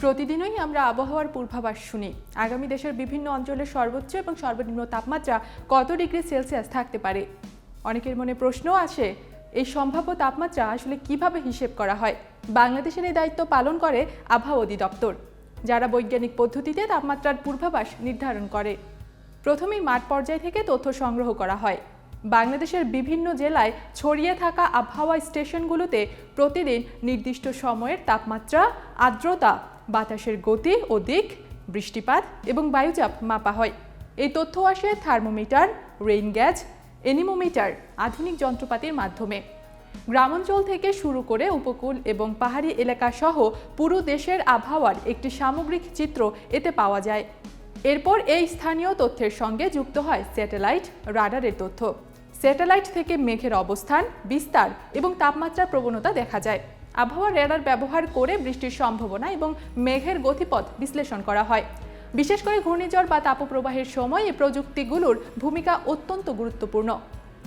প্রতিদিনই আমরা আবহাওয়ার পূর্বাভাস শুনি। আগামী দেশের বিভিন্ন অঞ্চলের সর্বোচ্চ এবং সর্বনিম্ন তাপমাত্রা কত ডিগ্রি সেলসিয়াস থাকতে পারে। অনেকের মনে প্রশ্ন আসে, এই সম্ভাব্য তাপমাত্রা আসলে কিভাবে হিসেব করা হয়। বাংলাদেশের এই দায়িত্ব পালন করে আবহাওয়া অধিদপ্তর, যারা বৈজ্ঞানিক পদ্ধতিতে তাপমাত্রার পূর্বাভাস নির্ধারণ করে। প্রথমেই মাঠ পর্যায় থেকে তথ্য সংগ্রহ করা হয়। বাংলাদেশের বিভিন্ন জেলায় ছড়িয়ে থাকা আবহাওয়া স্টেশনগুলোতে প্রতিদিন নির্দিষ্ট সময়ের তাপমাত্রা, আর্দ্রতা, বাতাসের গতি ও দিক, বৃষ্টিপাত এবং বায়ুচাপ মাপা হয়। এই তথ্য আসে থার্মোমিটার, রেইন গ্যাজ, এনিমোমিটার আধুনিক যন্ত্রপাতির মাধ্যমে। গ্রামাঞ্চল থেকে শুরু করে উপকূল এবং পাহাড়ি এলাকা সহ পুরো দেশের আবহাওয়ার একটি সামগ্রিক চিত্র এতে পাওয়া যায়। এরপর এই স্থানীয় তথ্যের সঙ্গে যুক্ত হয় স্যাটেলাইট, রাডারের তথ্য। স্যাটেলাইট থেকে মেঘের অবস্থান, বিস্তার এবং তাপমাত্রার প্রবণতা দেখা যায়। আবহাওয়ার রাডার ব্যবহার করে বৃষ্টির সম্ভাবনা এবং মেঘের গতিপথ বিশ্লেষণ করা হয়। বিশেষ করে ঘূর্ণিঝড় বা তাপপ্রবাহের সময় এই প্রযুক্তিগুলোর ভূমিকা অত্যন্ত গুরুত্বপূর্ণ।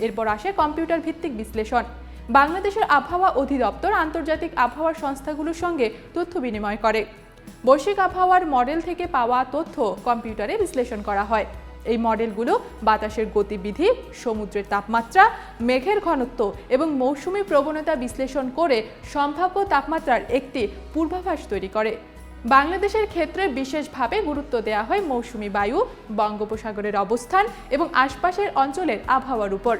এরপর আসে কম্পিউটার ভিত্তিক বিশ্লেষণ। বাংলাদেশের আবহাওয়া অধিদপ্তর আন্তর্জাতিক আবহাওয়ার সংস্থাগুলোর সঙ্গে তথ্য বিনিময় করে। বৈশ্বিক আবহাওয়ার মডেল থেকে পাওয়া তথ্য কম্পিউটারে বিশ্লেষণ করা হয়। এই মডেলগুলো বাতাসের গতিবিধি, সমুদ্রের তাপমাত্রা, মেঘের ঘনত্ব এবং মৌসুমী প্রবণতা বিশ্লেষণ করে সম্ভাব্য তাপমাত্রার একটি পূর্বাভাস তৈরি করে। বাংলাদেশের ক্ষেত্রে বিশেষভাবে গুরুত্ব দেওয়া হয় মৌসুমী বায়ু, বঙ্গোপসাগরের অবস্থান এবং আশপাশের অঞ্চলের আবহাওয়ার উপর।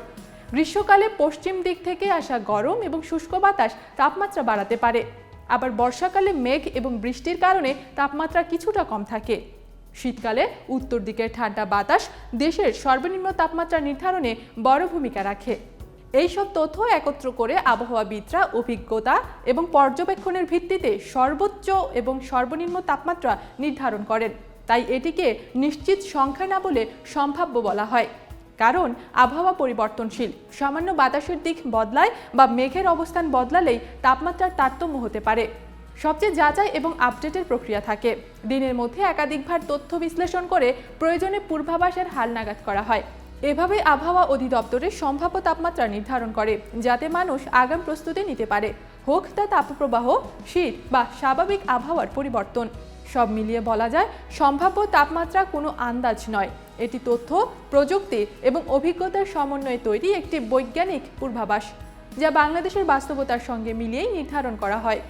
গ্রীষ্মকালে পশ্চিম দিক থেকে আসা গরম এবং শুষ্ক বাতাস তাপমাত্রা বাড়াতে পারে। আবার বর্ষাকালে মেঘ এবং বৃষ্টির কারণে তাপমাত্রা কিছুটা কম থাকে। শীতকালে উত্তর দিকের ঠান্ডা বাতাস দেশের সর্বনিম্ন তাপমাত্রা নির্ধারণে বড় ভূমিকা রাখে। এইসব তথ্য একত্র করে আবহাওয়াবিদরা অভিজ্ঞতা এবং পর্যবেক্ষণের ভিত্তিতে সর্বোচ্চ এবং সর্বনিম্ন তাপমাত্রা নির্ধারণ করেন। তাই এটিকে নিশ্চিত সংখ্যা না বলে সম্ভাব্য বলা হয়, কারণ আবহাওয়া পরিবর্তনশীল। সামান্য বাতাসের দিক বদলায় বা মেঘের অবস্থান বদলালেই তাপমাত্রার তারতম্য হতে পারে। সবচেয়ে যাচাই এবং আপডেটের প্রক্রিয়া থাকে। দিনের মধ্যে একাধিকবার তথ্য বিশ্লেষণ করে প্রয়োজনে পূর্বাভাসের হালনাগাদ করা হয়। এভাবে আবহাওয়া অধিদপ্তরের সম্ভাব্য তাপমাত্রা নির্ধারণ করে, যাতে মানুষ আগাম প্রস্তুতি নিতে পারে, হোক তা তাপপ্রবাহ, শীত বা স্বাভাবিক আবহাওয়ার পরিবর্তন। সব মিলিয়ে বলা যায়, সম্ভাব্য তাপমাত্রা কোনো আন্দাজ নয়, এটি তথ্য, প্রযুক্তি এবং অভিজ্ঞতার সমন্বয়ে তৈরি একটি বৈজ্ঞানিক পূর্বাভাস, যা বাংলাদেশের বাস্তবতার সঙ্গে মিলিয়েই নির্ধারণ করা হয়।